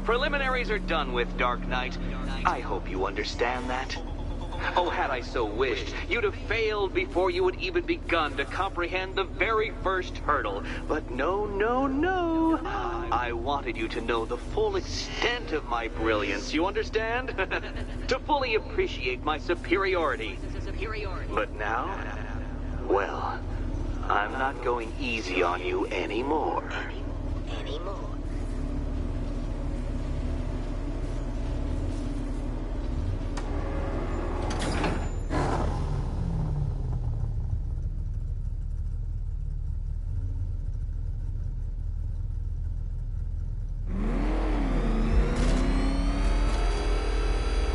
Preliminaries are done with, Dark Knight. I hope you understand that. Oh, had I so wished, you'd have failed before you had even begun to comprehend the very first hurdle. But no, no, no. I wanted you to know the full extent of my brilliance, you understand? To fully appreciate my superiority. But now, well, I'm not going easy on you anymore.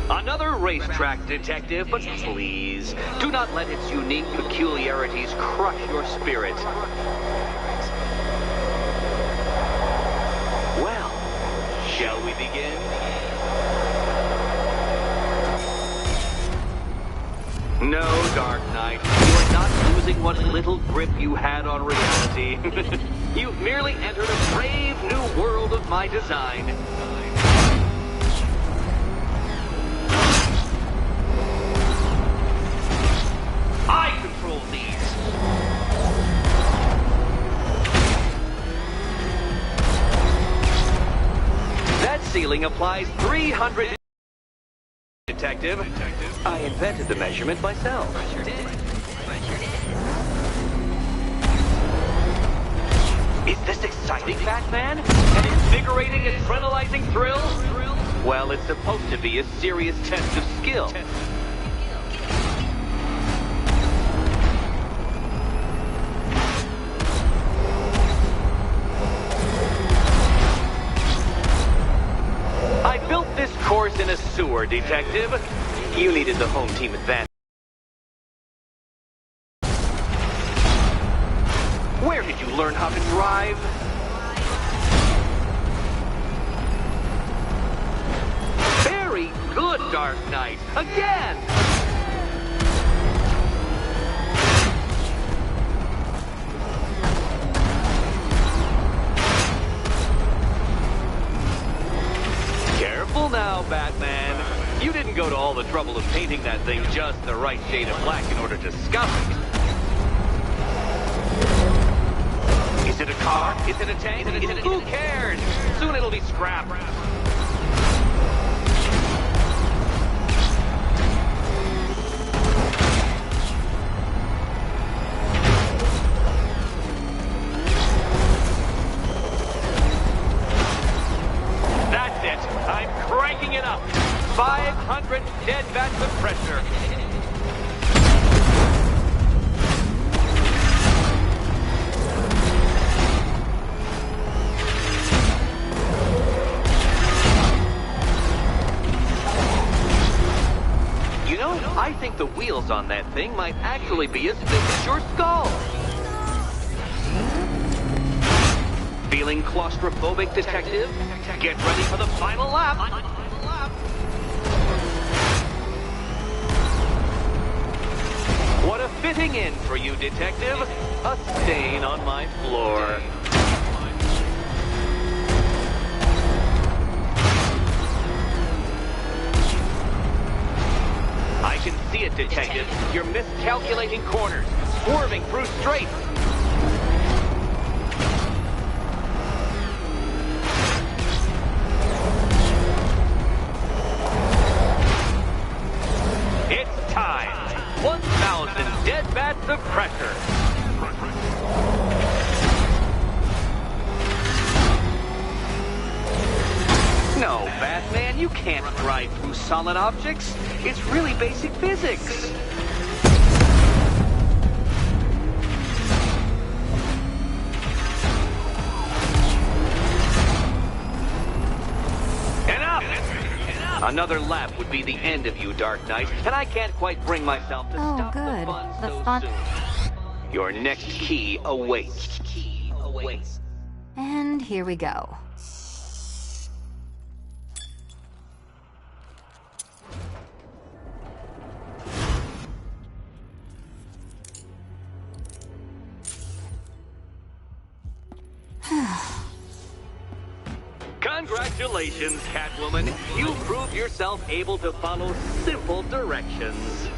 Another racetrack, Detective, but please, do not let its unique peculiarities crush your spirit. Well, shall we begin? No, Dark Knight, you are not losing what little grip you had on reality. You've merely entered a brave new world of my design. I control these. That ceiling applies 300... Detective. I invented the measurement myself. Is this exciting, Batman? An invigorating, adrenalizing thrill? Well, it's supposed to be a serious test of skill. I built this course in a sewer, Detective. You needed the home team advantage. Where did you learn how to drive? Very good, Dark Knight. Again! Careful now, Batman. You didn't go to all the trouble of painting that thing just the right shade of black in order to scuff it. Is it a car? Is it a tank? Who cares? Soon it'll be scrap. That's it. I'm cranking it up. 500 dead vats of pressure. You know, I think the wheels on that thing might actually be as big as your skull. Feeling claustrophobic, Detective? Get ready for the final lap. What a fitting end for you, Detective. A stain on my floor. I can see it, Detective. You're miscalculating corners, swerving through straights. It's time. 1,000 dead vats of pressure. No, Batman, you can't drive through solid objects. It's really basic physics. Enough! Another lap would be the end of you, Dark Knight, and I can't quite bring myself to stop good. the fun so soon. Your next key awaits. And here we go. Congratulations, Catwoman. You proved yourself able to follow simple directions.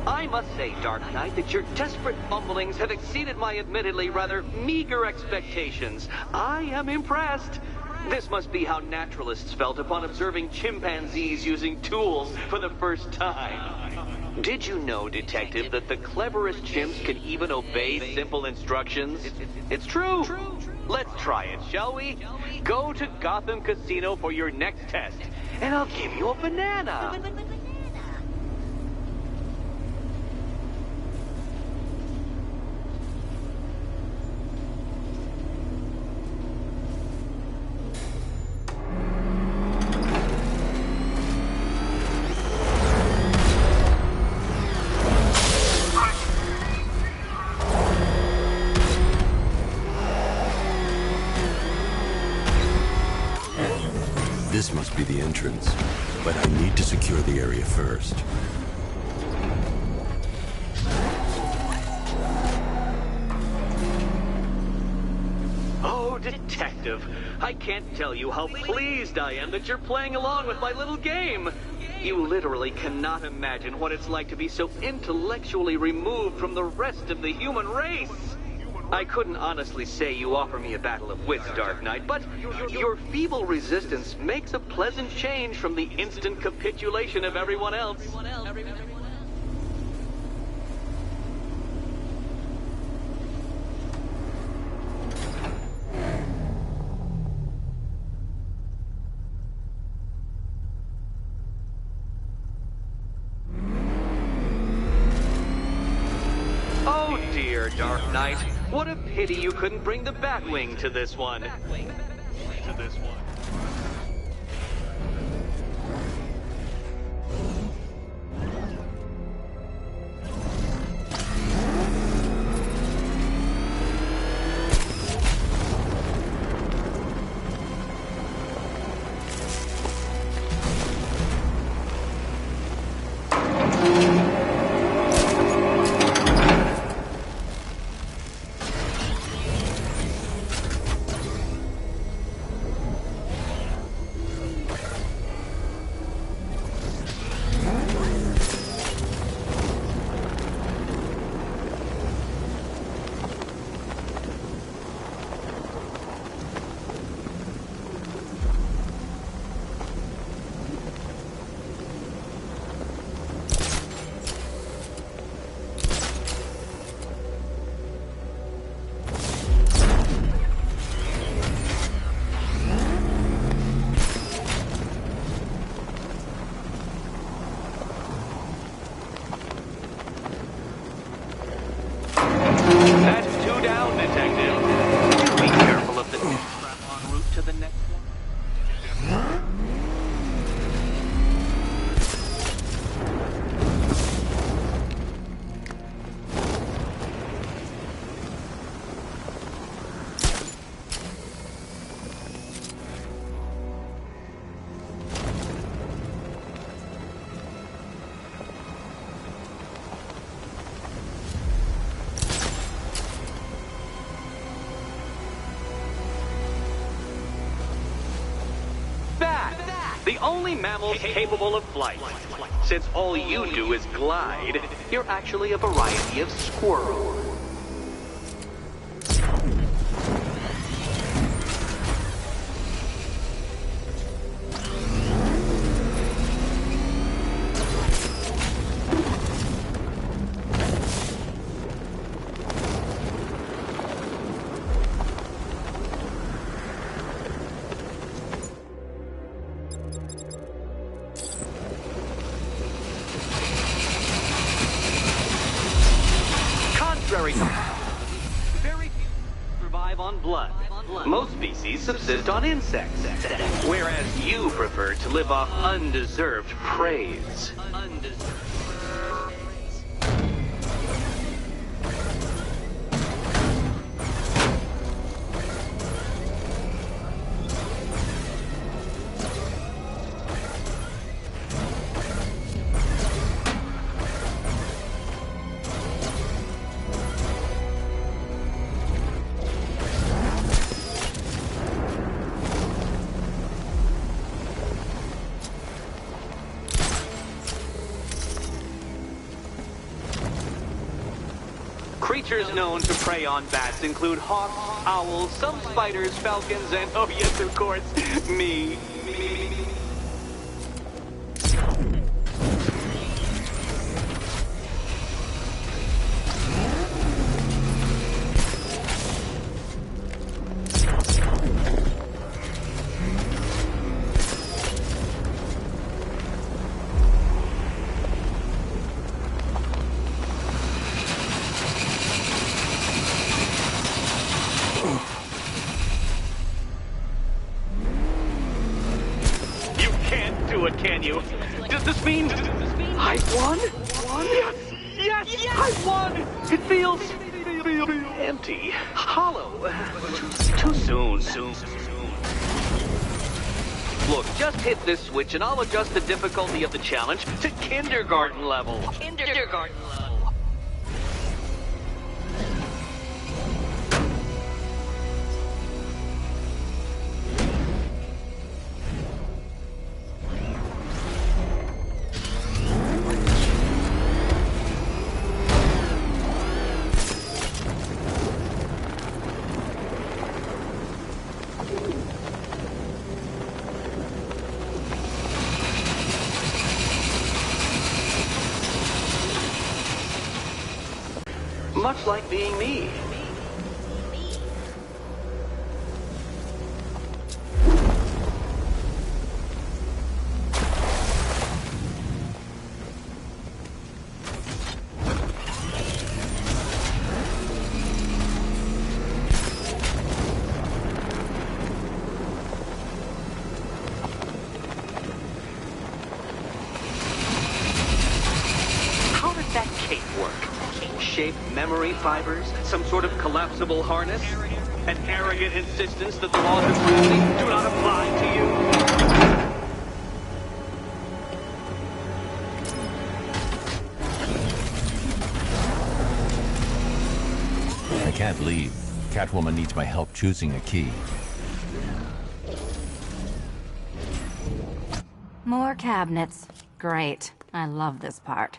I must say, Dark Knight, that your desperate fumblings have exceeded my admittedly rather meager expectations. I am impressed. This must be how naturalists felt upon observing chimpanzees using tools for the first time. Did you know, Detective, that the cleverest chimps can even obey simple instructions? It's true. Let's try it, shall we? Go to Gotham Casino for your next test, and I'll give you a banana. This must be the entrance, but I need to secure the area first. Oh, Detective, I can't tell you how pleased I am that you're playing along with my little game. You literally cannot imagine what it's like to be so intellectually removed from the rest of the human race. I couldn't honestly say you offer me a battle of wits, Dark Knight, but your feeble resistance makes a pleasant change from the instant capitulation of everyone else. Oh dear, Dark Knight. What a pity you couldn't bring the Batwing to this one. That's two down, Detective. Be careful of the trap en route to the next one. The only mammals capable of flight. Since all you do is glide, you're actually a variety of squirrel. Very few survive on blood. Most species subsist on insects, whereas you prefer to live off undeserved praise. Creatures known to prey on bats include hawks, owls, some spiders, falcons, and, oh yes, of course, me. Can you? Does this mean I won? Yes! I won! It feels empty, hollow. Too soon. Look, just hit this switch and I'll adjust the difficulty of the challenge to kindergarten level. Kindergarten level. Much like being me. How does that cape work? Shaped memory fibers, some sort of collapsible harness, an arrogant insistence that the laws of gravity do not apply to you. I can't leave. Catwoman needs my help choosing a key. More cabinets. Great. I love this part.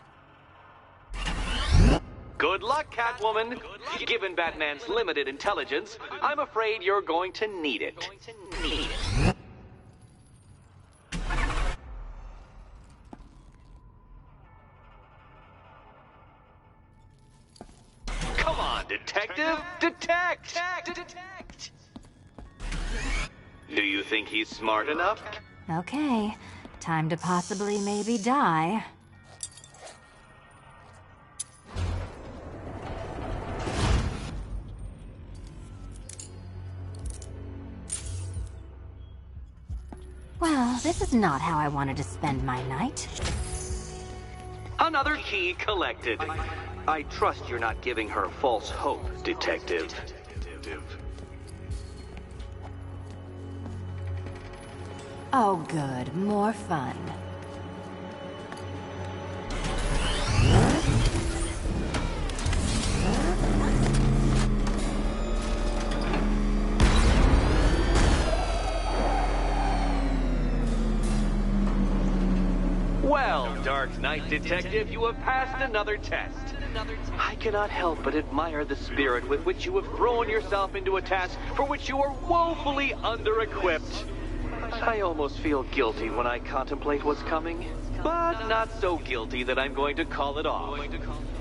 Good luck, Catwoman. Given Batman's limited intelligence, I'm afraid you're going to need it. Come on, detective! Detect! Do you think he's smart enough? Okay. Time to possibly maybe die. Well, this is not how I wanted to spend my night. Another key collected. I trust you're not giving her false hope, detective. Oh, good. More fun. Well, Dark Knight Detective, you have passed another test. I cannot help but admire the spirit with which you have thrown yourself into a task for which you are woefully under-equipped. I almost feel guilty when I contemplate what's coming, but not so guilty that I'm going to call it off.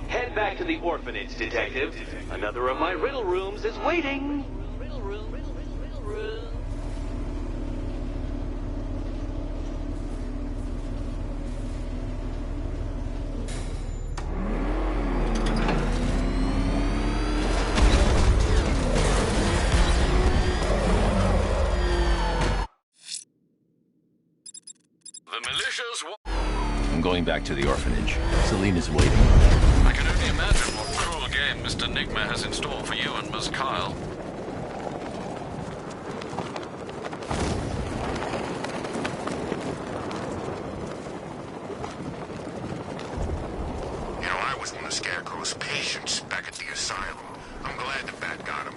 Head back to the orphanage, Detective. Another of my riddle rooms is waiting. I'm going back to the orphanage. Celine is waiting. I can only imagine what cruel game Mr. Nigma has in store for you and Ms. Kyle. You know, I was one of Scarecrow's patients back at the asylum. I'm glad the Bat got him.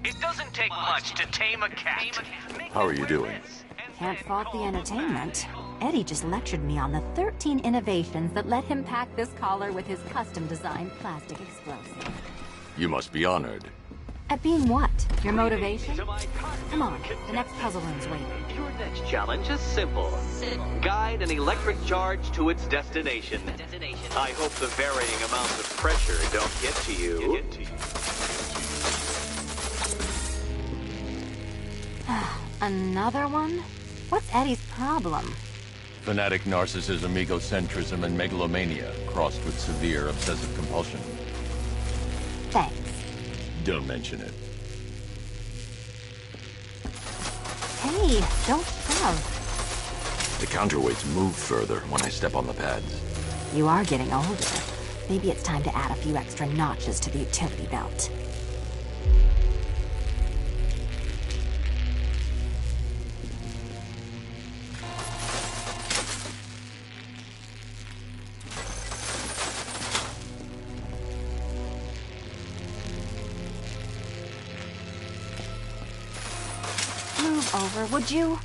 It doesn't take much to tame a cat. How are you doing? Can't fault the entertainment. Eddie just lectured me on the 13 innovations that let him pack this collar with his custom-designed plastic explosive. You must be honored. At being what? Your motivation? Come on, the next puzzle room's waiting. Your next challenge is simple. Guide an electric charge to its destination. I hope the varying amounts of pressure don't get to you. Another one? What's Eddie's problem? Fanatic narcissism, egocentrism, and megalomania, crossed with severe obsessive compulsion. Thanks. Don't mention it. Hey, don't shove. The counterweights move further when I step on the pads. You are getting older. Maybe it's time to add a few extra notches to the utility belt. Move over, would you?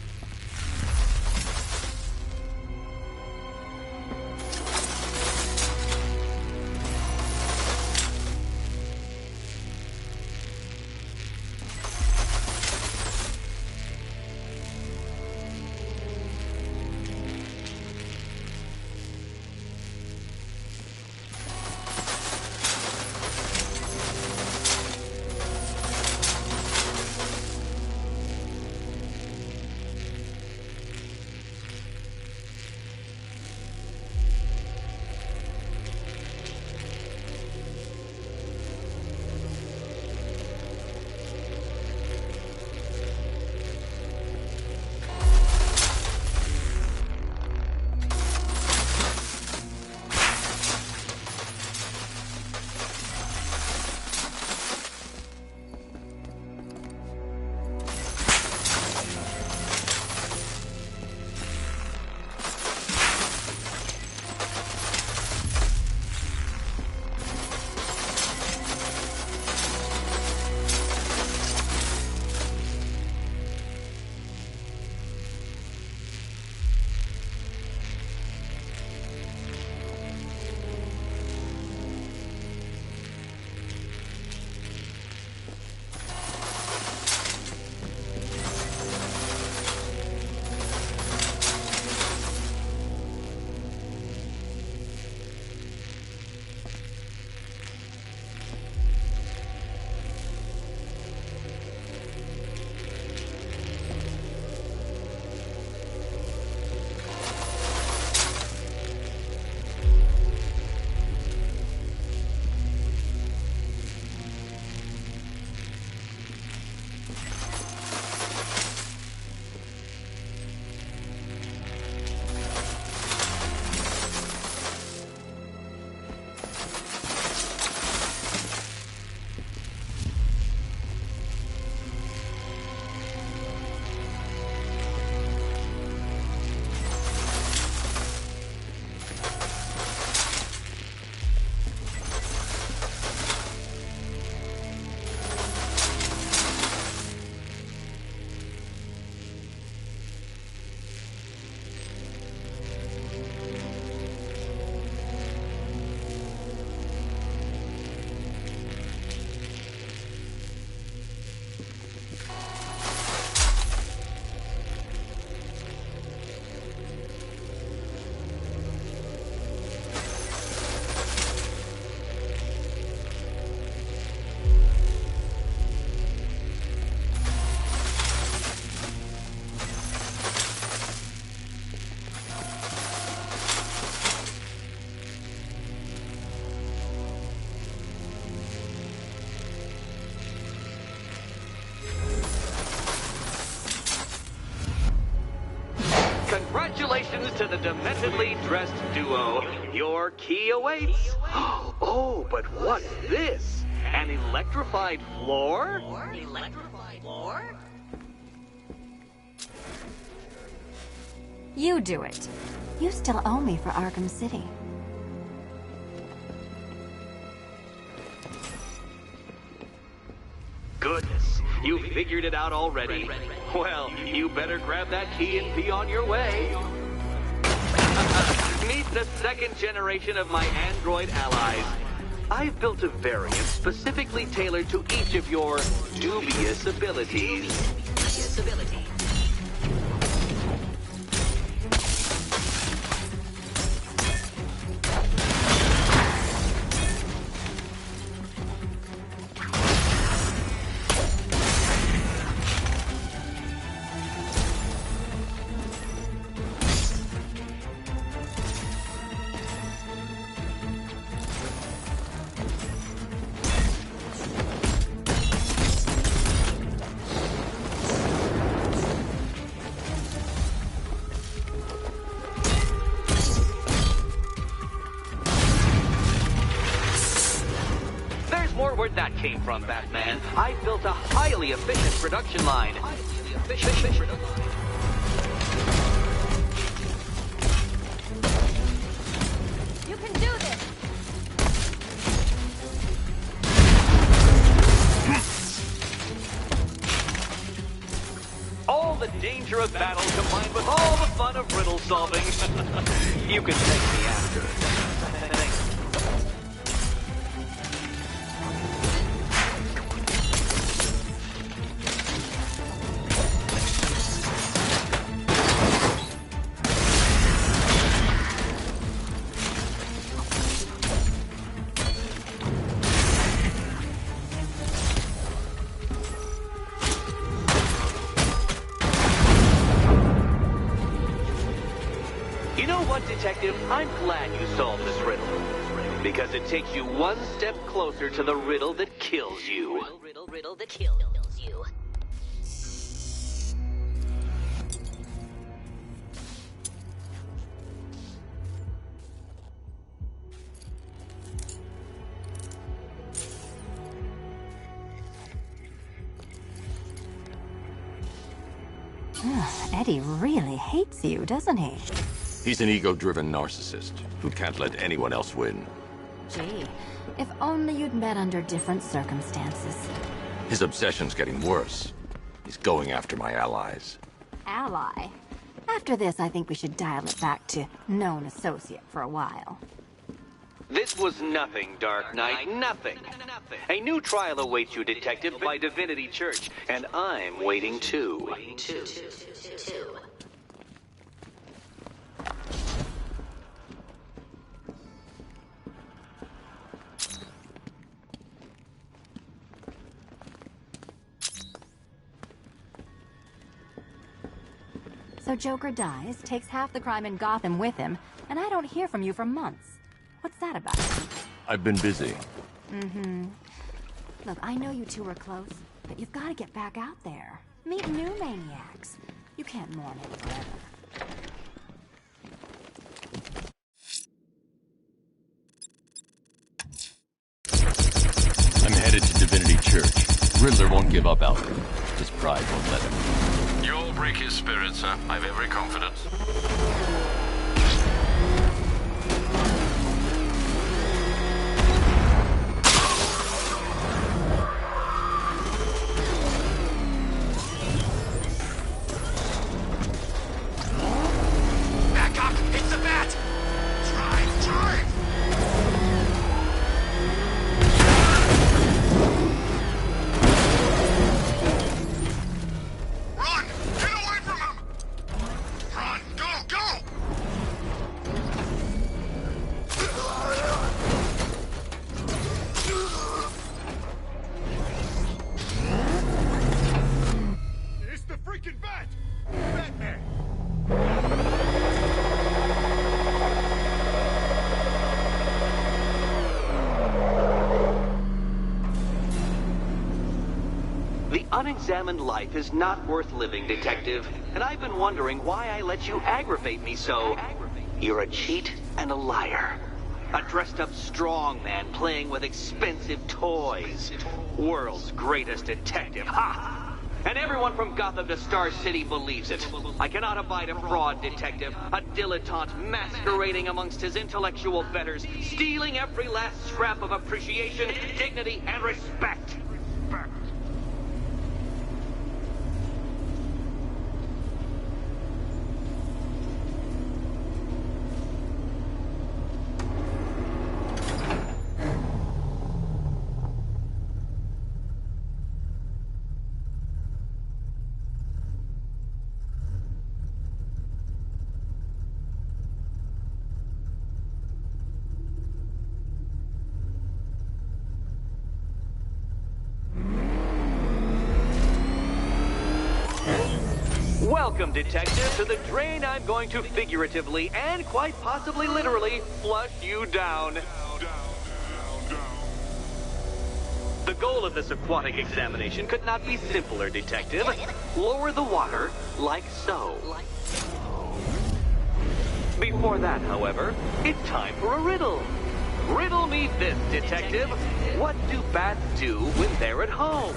Congratulations to the dementedly dressed duo. Your key awaits. Oh, but what's this? An electrified floor? Electrified floor? You do it. You still owe me for Arkham City. Goodness, You figured it out already. Well, you better grab that key and be on your way. Meet the second generation of my android allies. I've built a variant specifically tailored to each of your dubious abilities. More where that came from, Batman. I built a highly efficient production line. You can do this! All the danger of battle combined with all the fun of riddle solving. You can thank me after. Thanks. You know what, Detective? I'm glad you solved this riddle. Because it takes you one step closer to the riddle that kills you. Riddle that kills you. Eddie really hates you, doesn't he? He's an ego-driven narcissist who can't let anyone else win. Gee, if only you'd met under different circumstances. His obsession's getting worse. He's going after my allies. Ally? After this, I think we should dial it back to known associate for a while. This was nothing, Dark Knight, nothing. A new trial awaits you, Detective, by Divinity Church, and I'm waiting too. So Joker dies, takes half the crime in Gotham with him, and I don't hear from you for months. What's that about? I've been busy. Look, I know you two are close, but you've got to get back out there. Meet new maniacs. You can't mourn him forever. I'm headed to Divinity Church. Riddler won't give up Alfred. His pride won't let him. You'll break his spirit, sir. I've every confidence. Back up! It's the bat! Drive! Run! Get away from him! Run! Go! It's the freaking bat! Batman! The unexamined life is not worth living, Detective, and I've been wondering why I let you aggravate me so. You're a cheat and a liar. A dressed-up strongman playing with expensive toys. World's greatest detective, ha! And everyone from Gotham to Star City believes it. I cannot abide a fraud detective, a dilettante masquerading amongst his intellectual betters, stealing every last scrap of appreciation, dignity, and respect. Welcome, detective, to the drain I'm going to figuratively and quite possibly literally flush you down. The goal of this aquatic examination could not be simpler, detective. Lower the water like so. Before that, however, it's time for a riddle. Riddle me this, detective. What do bats do when they're at home?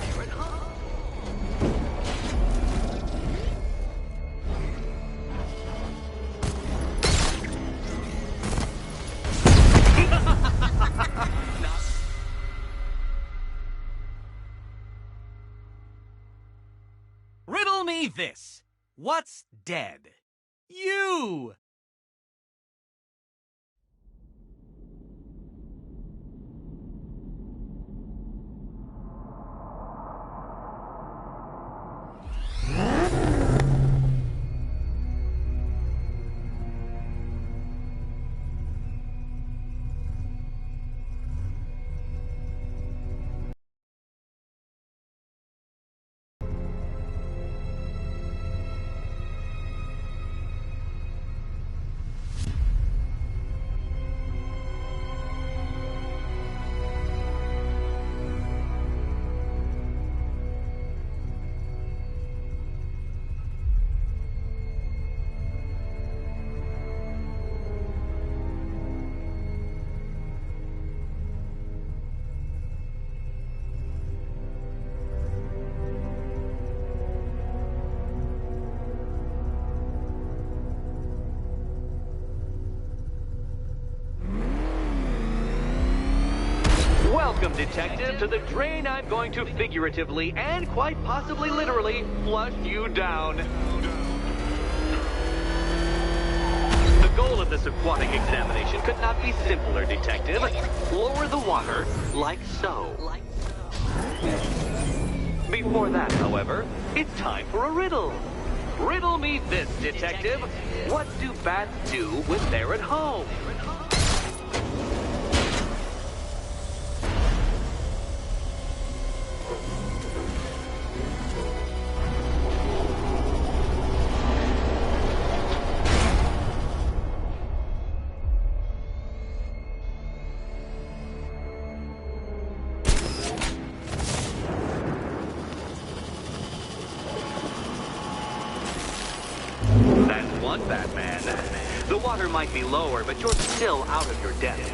Riddle me this. What's dead? You! Welcome, detective, to the drain I'm going to figuratively and quite possibly literally flush you down. The goal of this aquatic examination could not be simpler, detective. Lower the water like so. Before that, however, it's time for a riddle. Riddle me this, detective. What do bats do when they're at home? That's one, Batman. The water might be lower, but you're still out of your depth.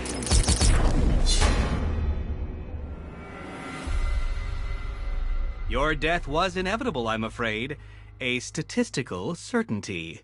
Your death was inevitable, I'm afraid. A statistical certainty.